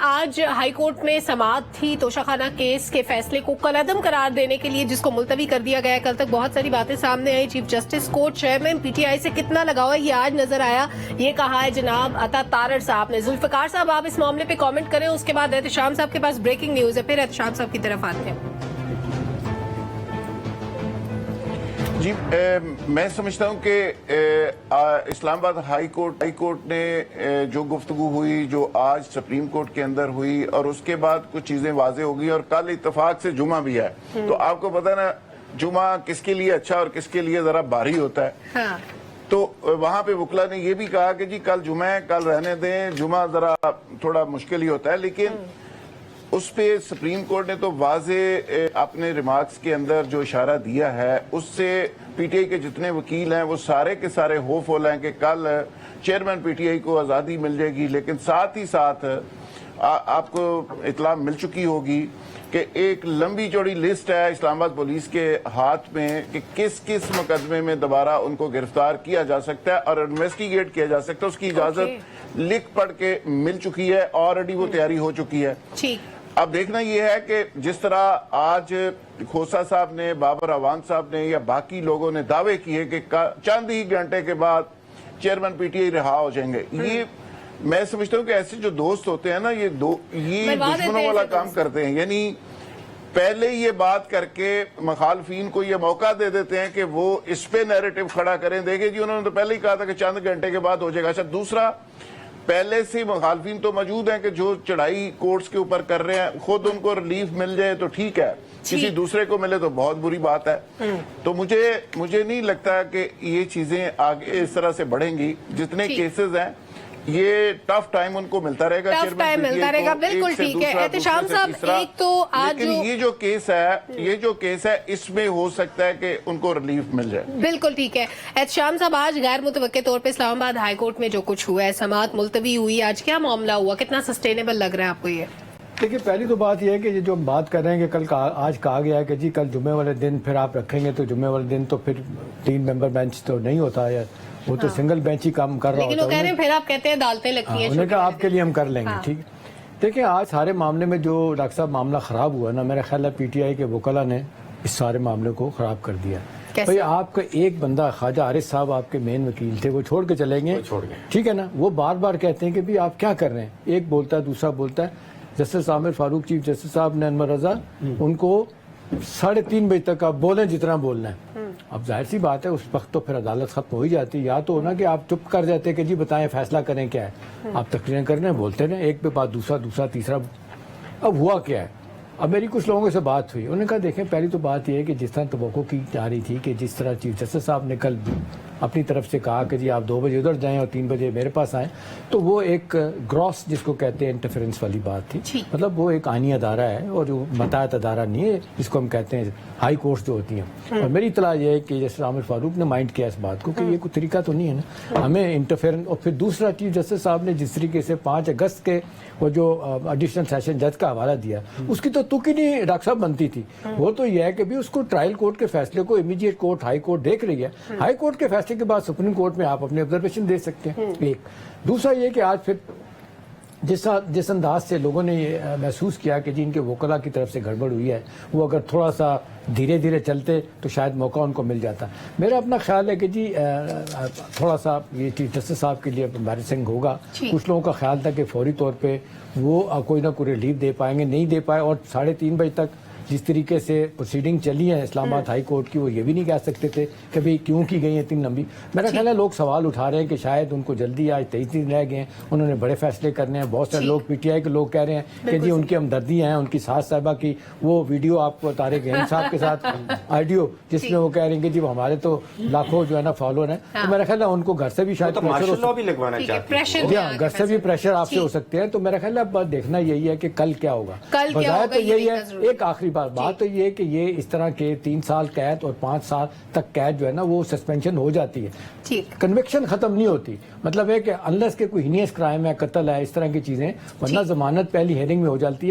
آج high court میں سماعت تھی توشہ خانہ کیس کے فیصلے کو کالعدم قرار دینے کے لیے، جس کو ملتوی کر دیا گیا ہے۔ کل تک بہت ساری باتیں سامنے آئی۔ چیف جسٹس کو چیئرمین پی ٹی آئی سے کتنا لگاؤ ہے یہ آج نظر آیا، یہ کہا ہے جناب عطا تارڑ صاحب نے۔ ذوالفقار صاحب آپ اس معاملے پہ کامنٹ کریں، اس کے بعد احتشام صاحب کے پاس بریکنگ نیوز ہے، پھر احتشام صاحب کی طرف آتے ہیں۔ جی میں سمجھتا ہوں کہ اسلام آباد ہائی کورٹ نے جو گفتگو ہوئی، جو آج سپریم کورٹ کے اندر ہوئی، اور اس کے بعد کچھ چیزیں واضح ہو گئی، اور کل اتفاق سے جمعہ بھی ہے، تو آپ کو پتا نا جمعہ کس کے لیے اچھا اور کس کے لیے ذرا بھاری ہوتا ہے۔ تو وہاں پہ وکلا نے یہ بھی کہا کہ جی کل جمعہ ہے، کل رہنے دیں، جمعہ ذرا تھوڑا مشکل ہی ہوتا ہے، لیکن اس پہ سپریم کورٹ نے تو واضح اپنے ریمارکس کے اندر جو اشارہ دیا ہے، اس سے پی ٹی آئی کے جتنے وکیل ہیں وہ سارے کے سارے ہوپ فل ہیں کہ کل چیئرمین پی ٹی آئی کو آزادی مل جائے گی۔ لیکن ساتھ ہی ساتھ آپ کو اطلاع مل چکی ہوگی کہ ایک لمبی چوڑی لسٹ ہے اسلام آباد پولیس کے ہاتھ میں کہ کس کس مقدمے میں دوبارہ ان کو گرفتار کیا جا سکتا ہے اور انویسٹیگیٹ کیا جا سکتا ہے۔ اس کی اجازت لکھ پڑھ کے مل چکی ہے، آلریڈی وہ تیاری ہو چکی ہے۔ اب دیکھنا یہ ہے کہ جس طرح آج کھوسا صاحب نے، بابر اعوان صاحب نے یا باقی لوگوں نے دعوے کیے کہ چند ہی گھنٹے کے بعد چیئرمین پی ٹی آئی رہا ہو جائیں گے، یہ میں سمجھتا ہوں کہ ایسے جو دوست ہوتے ہیں نا، یہ دشمنوں والا کام کرتے ہیں۔ یعنی پہلے یہ بات کر کے مخالفین کو یہ موقع دے دیتے ہیں کہ وہ اس پہ نیریٹو کھڑا کریں، دیکھیں جی انہوں نے تو پہلے ہی کہا تھا کہ چند گھنٹے کے بعد ہو جائے گا۔ اچھا، دوسرا پہلے سے مخالفین تو موجود ہیں کہ جو چڑھائی کورٹس کے اوپر کر رہے ہیں، خود ان کو ریلیف مل جائے تو ٹھیک ہے، کسی دوسرے کو ملے تو بہت بری بات ہے۔ تو مجھے نہیں لگتا کہ یہ چیزیں آگے اس طرح سے بڑھیں گی۔ جتنے کیسز ہیں یہ ٹف ٹائم ان کو ملتا رہے گا، بالکل ٹھیک ہے۔ احتشام صاحب، ایک تو آج لیکن یہ جو کیس ہے اس میں ہو سکتا ہے کہ ان کو ریلیف مل جائے۔ بالکل ٹھیک ہے۔ احتشام صاحب، آج غیر متوقع طور پہ اسلام آباد ہائی کورٹ میں جو کچھ ہوا ہے، سماعت ملتوی ہوئی، آج کیا معاملہ ہوا، کتنا سسٹینیبل لگ رہا ہے آپ کو یہ؟ دیکھیے، پہلی تو بات یہ ہے کہ جو ہم بات کر رہے ہیں کہ آج کہا گیا ہے کہ جی کل جمعے والے دن پھر آپ رکھیں گے، تو جمعے والے دن تو پھر 3 ممبر بینچ تو نہیں ہوتا ہے، وہ تو سنگل بینچ ہی کام کر رہا ہوتا ہے۔ لیکن وہ کہہ رہے ہیں پھر آپ کہتے ہیں عدالتیں لگتی ہیں، انہوں نے کہا آپ کے لیے ہم کر لیں گے، ٹھیک ہے۔ دیکھیں، آج سارے معاملے میں جو ڈاکٹر صاحب معاملہ خراب ہوا نا، میرا خیال ہے پی ٹی آئی کے وکلا نے اس سارے معاملے کو خراب کر دیا۔ بھئی آپ کا ایک بندہ خواجہ عارف صاحب آپ کے مین وکیل تھے، وہ چھوڑ کے چلیں گے، ٹھیک ہے نا۔ وہ بار بار کہتے ہیں کہ بھی آپ کیا کر رہے ہیں، ایک بولتا ہے دوسرا بولتا ہے۔ جسٹس عامر فاروق چیف جسٹس صاحب نے، انور رضا، ان کو 3:30 بجے تک آپ بولیں جتنا بولنا ہے۔ اب ظاہر سی بات ہے اس وقت تو پھر عدالت ختم ہو ہی جاتی، یا تو ہونا کہ آپ چپ کر جاتے کہ جی بتائیں فیصلہ کریں کیا ہے، آپ تقریریں کر رہے ہیں، بولتے رہے، ایک پہ بات دوسرا تیسرا۔ اب ہوا کیا ہے، اب میری کچھ لوگوں سے بات ہوئی، انہوں نے کہا دیکھیں پہلی تو بات یہ ہے کہ جس طرح توقع کی جا رہی تھی کہ جس طرح چیف جسٹس صاحب نے کل اپنی طرف سے کہا کہ جی آپ 2 بجے ادھر جائیں اور 3 بجے میرے پاس آئیں، تو وہ ایک گراس جس کو کہتے ہیں انٹرفیرنس والی بات تھی۔ مطلب وہ ایک آئینی ادارہ ہے اور جو متعدد ادارہ نہیں ہے، جس کو ہم کہتے ہیں ہائی کورٹس جو ہوتی ہیں۔ اور میری اطلاع یہ ہے کہ جیسے عامر فاروق نے مائنڈ کیا اس بات کو کہ یہ کوئی طریقہ تو نہیں ہے نا ہمیں انٹرفیئرنس۔ اور پھر دوسرا چیف جسٹس صاحب نے جس طریقے سے 5 اگست کے وہ جو ایڈیشنل سیشن جج کا حوالہ دیا، اس کی تو تک ہی نہیں ڈاکٹر صاحب بنتی تھی۔ وہ تو یہ ہے کہ بھی اس کو ٹرائل کورٹ کے فیصلے کو امیڈیٹ کورٹ ہائی کورٹ دیکھ رہی ہے، ہائی کورٹ کے فیصلے کے بعد سپریم کورٹ میں آپ اپنے آبزرویشن دے سکتے ہیں۔ ایک دوسرا یہ کہ آج پھر جس انداز سے لوگوں نے یہ محسوس کیا کہ جی ان کے وکلا کی طرف سے گڑبڑ ہوئی ہے، وہ اگر تھوڑا سا دھیرے چلتے تو شاید موقع ان کو مل جاتا۔ میرا اپنا خیال ہے کہ جی تھوڑا سا یہ چیف جسٹس صاحب کے لیے امبیرسنگ ہوگا۔ کچھ لوگوں کا خیال تھا کہ فوری طور پہ وہ کوئی نہ کوئی ریلیف دے پائیں گے، نہیں دے پائے، اور 3:30 بجے تک جس طریقے سے پروسیڈنگ چلی ہے اسلام آباد ہائی کورٹ کی، وہ یہ بھی نہیں کہہ سکتے تھے کہ بھئی کیوں کی گئی ہیں اتنی لمبی۔ میرا خیال ہے لوگ سوال اٹھا رہے ہیں کہ شاید ان کو جلدی آج 23 دن رہ گئے ہیں، انہوں نے بڑے فیصلے کرنے ہیں۔ بہت سارے لوگ پی ٹی آئی کے لوگ کہہ رہے ہیں کہ جی ان کی ہمدردی ہیں، ان کی ساس صاحبہ کی وہ ویڈیو آپ کو طارق گہن صاحب کے ساتھ آڈیو، جس میں وہ کہہ رہے ہیں کہ جی ہمارے تو لاکھوں جو ہے نا فالوور ہیں، تو میرا خیال ہے ان کو گھر سے بھی شاید گھر سے بھی پریشر آپ سے ہو سکتے ہیں۔ تو میرا خیال ہے اب دیکھنا یہی ہے کہ کل کیا ہوگا۔ بظاہر تو یہی ہے، ایک آخری بات تو یہ کہ یہ اس طرح کے 3 سال قید اور 5 سال تک قید جو ہے نا وہ سسپینشن ہو جاتی ہے، کنوکشن ختم نہیں ہوتی۔ مطلب ہے کہ انلیس کہ کوئی ہینیس کرائم ہے، قتل ہے، اس طرح کی چیزیں، ورنہ ضمانت پہلی ہیئرنگ میں ہو جاتی ہے۔